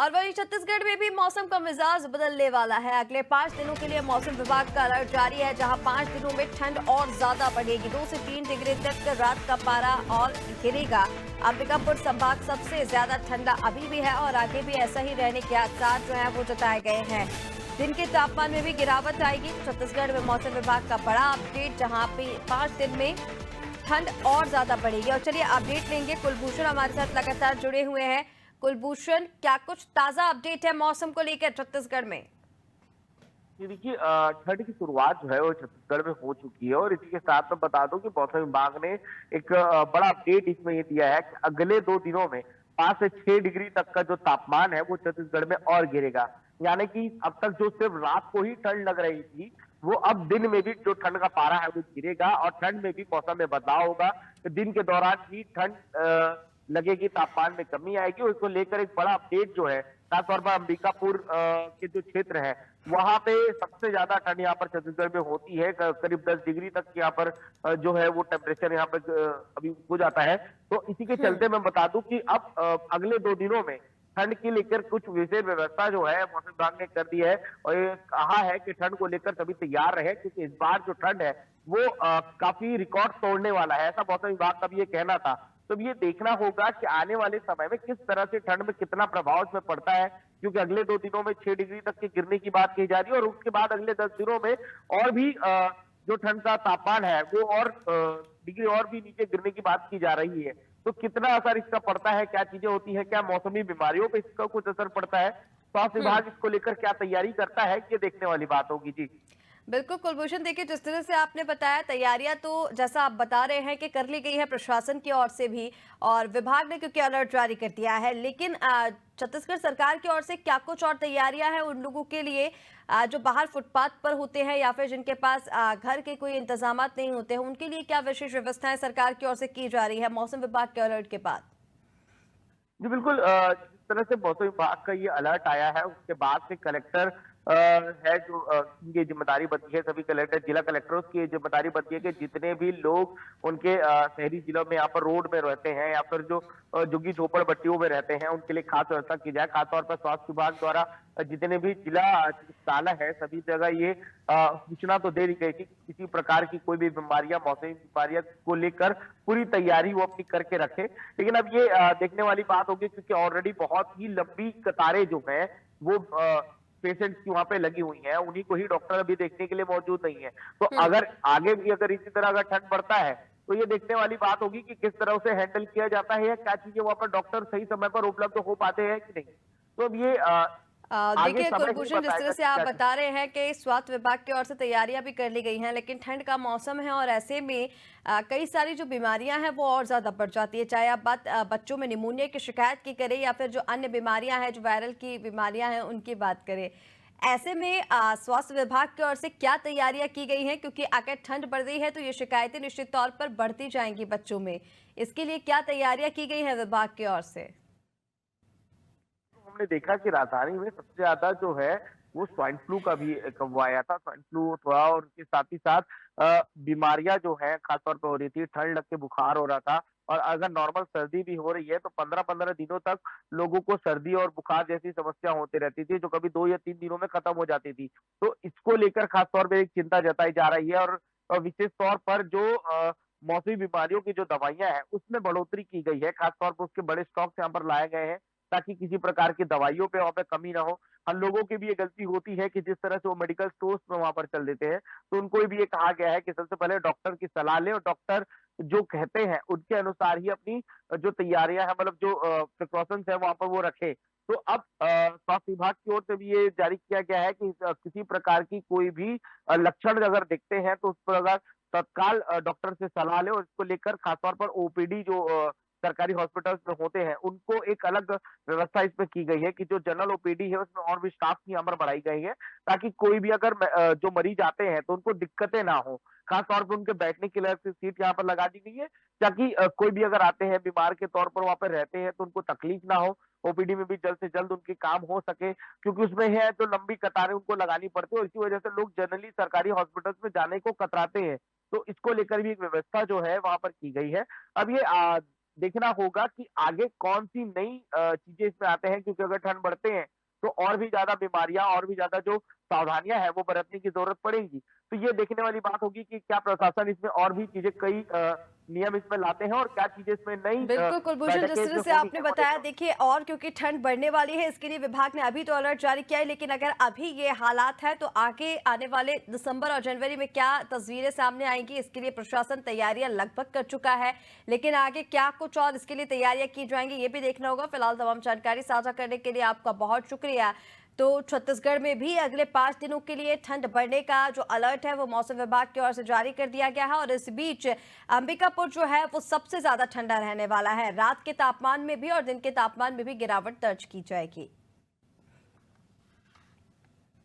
और वहीं छत्तीसगढ़ में भी मौसम का मिजाज बदलने वाला है। अगले 5 दिनों के लिए मौसम विभाग का अलर्ट जारी है, जहां 5 दिनों में ठंड और ज्यादा बढ़ेगी। 2 से 3 डिग्री तक रात का पारा और गिरेगा। अंबिकापुर संभाग सबसे ज्यादा ठंडा अभी भी है और आगे भी ऐसा ही रहने के आसार जो है वो जताए गए हैं। दिन के तापमान में भी गिरावट आएगी। छत्तीसगढ़ में मौसम विभाग का बड़ा अपडेट, जहां पे 5 दिन में ठंड और ज्यादा बढ़ेगी। और चलिए अपडेट लेंगे, कुलभूषण हमारे साथ लगातार जुड़े हुए हैं। कुलभूषण, क्या कुछ ताजा अपडेट है मौसम को लेकर छत्तीसगढ़ में? जी देखिए, ठंड की शुरुआत जो है वो छत्तीसगढ़ में हो चुकी है और इसी के साथ मैं बता दूं कि मौसम विभाग ने एक बड़ा अपडेट इसमें ये दिया है कि अगले 2 दिनों में 5 से 6 डिग्री तक का जो तापमान है वो छत्तीसगढ़ में और गिरेगा। यानी कि अब तक जो सिर्फ रात को ही ठंड लग रही थी, वो अब दिन में भी जो ठंड का पारा है वो गिरेगा और ठंड में भी मौसम में बदलाव होगा। तो दिन के दौरान ही ठंड लगेगी, तापमान में कमी आएगी और इसको लेकर एक बड़ा अपडेट जो है खासतौर पर अंबिकापुर के जो क्षेत्र है वहां पे सबसे ज्यादा ठंड यहाँ पर छत्तीसगढ़ में होती है। करीब 10 डिग्री तक यहाँ पर जो है वो टेम्परेचर यहाँ पर अभी हो जाता है। तो इसी के चलते मैं बता दूं कि अब अगले 2 दिनों में ठंड की लेकर कुछ विशेष व्यवस्था जो है मौसम विभाग ने कर दी है और ये कहा है कि ठंड को लेकर सभी तैयार रहे, क्योंकि इस बार जो ठंड है वो काफी रिकॉर्ड तोड़ने वाला है, ऐसा मौसम विभाग का भी ये कहना था। तो अब ये देखना होगा कि आने वाले समय में किस तरह से ठंड में कितना प्रभाव इसमें पड़ता है, क्योंकि अगले 2 दिनों में 6 डिग्री तक के गिरने की बात कही जा रही है और उसके बाद अगले 10 दिनों में और भी जो ठंड का तापमान है वो और डिग्री और भी नीचे गिरने की बात की जा रही है। तो कितना असर इसका पड़ता है, क्या चीजें होती है, क्या मौसमी बीमारियों पे इसका कुछ असर पड़ता है, स्वास्थ्य हम्म। विभाग इसको लेकर क्या तैयारी करता है, ये देखने वाली बात होगी। जी बिल्कुल कुलभूषण, देखिए जिस तरह से आपने बताया, तैयारियां तो जैसा आप बता रहे हैं कि कर ली गई है प्रशासन की ओर से भी, और विभाग ने क्योंकि अलर्ट जारी कर दिया है, लेकिन छत्तीसगढ़ सरकार की ओर से क्या कुछ और तैयारियां हैं उन लोगों के लिए जो बाहर फुटपाथ पर होते हैं या फिर जिनके पास घर के कोई इंतजामात नहीं होते हैं, उनके लिए क्या विशेष व्यवस्थाएं सरकार की ओर से की जा रही है मौसम विभाग के अलर्ट के बाद? जी बिल्कुल, जिस तरह से मौसम विभाग का ये अलर्ट आया है उसके बाद से कलेक्टर है जो की जिम्मेदारी बनती है, सभी कलेक्टर, जिला कलेक्टरों की जिम्मेदारी बनती है कि जितने भी लोग उनके शहरी जिलों में यहाँ पर रोड में रहते हैं या फिर जो झुग्गी झोपड़पट्टियों में रहते हैं उनके लिए खास व्यवस्था की जाए। खासतौर पर स्वास्थ्य विभाग द्वारा जितने भी जिला चिकित्सालय है सभी जगह ये सूचना तो दे दी गई थी, किसी प्रकार की कोई भी बीमारियां, मौसमी बीमारियां को लेकर पूरी तैयारी वो अपनी करके रखे। लेकिन अब ये देखने वाली बात होगी, क्योंकि ऑलरेडी बहुत ही लंबी कतारें जो है वो पेशेंट्स की वहां पे लगी हुई हैं, उन्हीं को ही डॉक्टर अभी देखने के लिए मौजूद नहीं है। तो हम्म। अगर आगे भी अगर इसी तरह अगर ठंड बढ़ता है तो ये देखने वाली बात होगी कि किस तरह उसे हैंडल किया जाता है या क्या चीजें वहां पर डॉक्टर सही समय पर उपलब्ध हो पाते हैं कि नहीं। तो अब ये आगे देखिए समय ही कुलभूषण, जिस तरह बताएगा से कि आप क्या बता रहे हैं कि स्वास्थ्य विभाग की ओर से तैयारियां भी कर ली गई हैं, लेकिन ठंड का मौसम है और ऐसे में कई सारी जो बीमारियां हैं वो और ज्यादा बढ़ जाती है। चाहे आप बात बच्चों में निमोनिया की शिकायत की करें या फिर जो अन्य बीमारियां हैं, जो वायरल की बीमारियां हैं, उनकी बात करें। ऐसे में स्वास्थ्य विभाग की ओर से क्या तैयारियां की गई हैं? क्योंकि अगर ठंड बढ़ रही है तो ये शिकायतें निश्चित तौर पर बढ़ती जाएंगी बच्चों में। इसके लिए क्या तैयारियां की गई है विभाग की ओर से? हमने देखा कि राजधानी में सबसे ज्यादा जो है वो स्वाइन फ्लू का भी एक वो आया था, स्वाइन फ्लू थोड़ा, और उसके साथ ही साथ बीमारियां जो है खासतौर पर हो रही थी, ठंड लग के बुखार हो रहा था। और अगर नॉर्मल सर्दी भी हो रही है तो 15-15 दिनों तक लोगों को सर्दी और बुखार जैसी समस्या होती रहती थी, जो कभी 2 या 3 दिनों में खत्म हो जाती थी। तो इसको लेकर खासतौर पर एक चिंता जताई जा रही है और विशेष तौर पर जो मौसमी बीमारियों की जो दवाइयां हैं उसमें बढ़ोतरी की गई है। खासतौर पर उसके बड़े स्टॉक यहाँ पर लाए गए हैं ताकि किसी प्रकार की दवाइयों पे वहाँ पे कमी ना हो। हम लोगों की भी ये गलती होती है कि जिस तरह से वो मेडिकल स्टोर्स में वहाँ पर चल देते हैं, तो उनको भी ये कहा गया है कि सबसे पहले डॉक्टर की सलाह लें और डॉक्टर जो कहते हैं उनके अनुसार ही अपनी जो तैयारियां हैं, मतलब जो प्रिकॉशंस है वहाँ पर वो रखें। तो अब स्वास्थ्य विभाग की ओर से भी ये जारी किया गया है कि किसी प्रकार की कोई भी लक्षण अगर दिखते हैं तो उस पर अगर तत्काल डॉक्टर से सलाह लें और इसको लेकर खासतौर पर ओपीडी जो सरकारी हॉस्पिटल्स में होते हैं उनको एक अलग व्यवस्था इसमें की गई है कि जो जनरल ओपीडी है उसमें और भी स्टाफ की नंबर बढ़ाई गई है, ताकि कोई भी अगर जो मरीज आते हैं तो उनको दिक्कतें ना हो। खास तौर पर उनके बैठने के लिए अलग से सीट यहाँ पर लगा दी गई है, ताकि कोई भी अगर आते हैं बीमार के तौर पर वहां पर रहते हैं तो उनको तकलीफ ना हो, ओपीडी में भी जल्द से जल्द उनके काम हो सके, क्योंकि उसमें है तो लंबी कतारें उनको लगानी पड़ती है और इसी वजह से लोग जनरली सरकारी हॉस्पिटल्स में जाने को कतराते हैं। तो इसको लेकर भी एक व्यवस्था जो है वहां पर की गई है। अब ये देखना होगा कि आगे कौन-सी नई चीज़ें इसमें आते हैं, क्योंकि अगर ठंड बढ़ते हैं, तो और भी ज़्यादा बीमारियाँ और भी ज़्यादा जो सावधानियाँ हैं, वो बरतने की ज़रूरत पड़ेगी। तो ये देखने वाली बात होगी कि क्या प्रशासन इसमें और भी चीज़ें कई नियम इसमें लाते हैं और क्या चीज़ें इसमें नई बिल्कुल, कुलभूषण, जिस बैठकें तरह इसमें से होनी आपने है, वो बताया, देखना देखिए और क्योंकि ठंड बढ़ने वाली है, इसके लिए विभाग ने अभी तो अलर्ट जारी किया है, लेकिन अगर अभी ये हालात है, तो आगे आने वाले दिसंबर और जनवरी में क्या तस्वीरें सामने आएँगी, इसके लिए प्रशासन तैयारियां लगभग कर चुका है। लेकिन आगे क्या कुछ और इसके लिए तैयारियां की जाएँगी, ये भी देखना होगा। फिलहाल तमाम जानकारी साझा करने के लिए आपका बहुत शुक्रिया। तो छत्तीसगढ़ में भी अगले 5 दिनों के लिए ठंड बढ़ने का जो अलर्ट है वो मौसम विभाग की ओर से जारी कर दिया गया है, और इस बीच अंबिकापुर जो है वो सबसे ज्यादा ठंडा रहने वाला है। रात के तापमान में भी और दिन के तापमान में भी गिरावट दर्ज की जाएगी।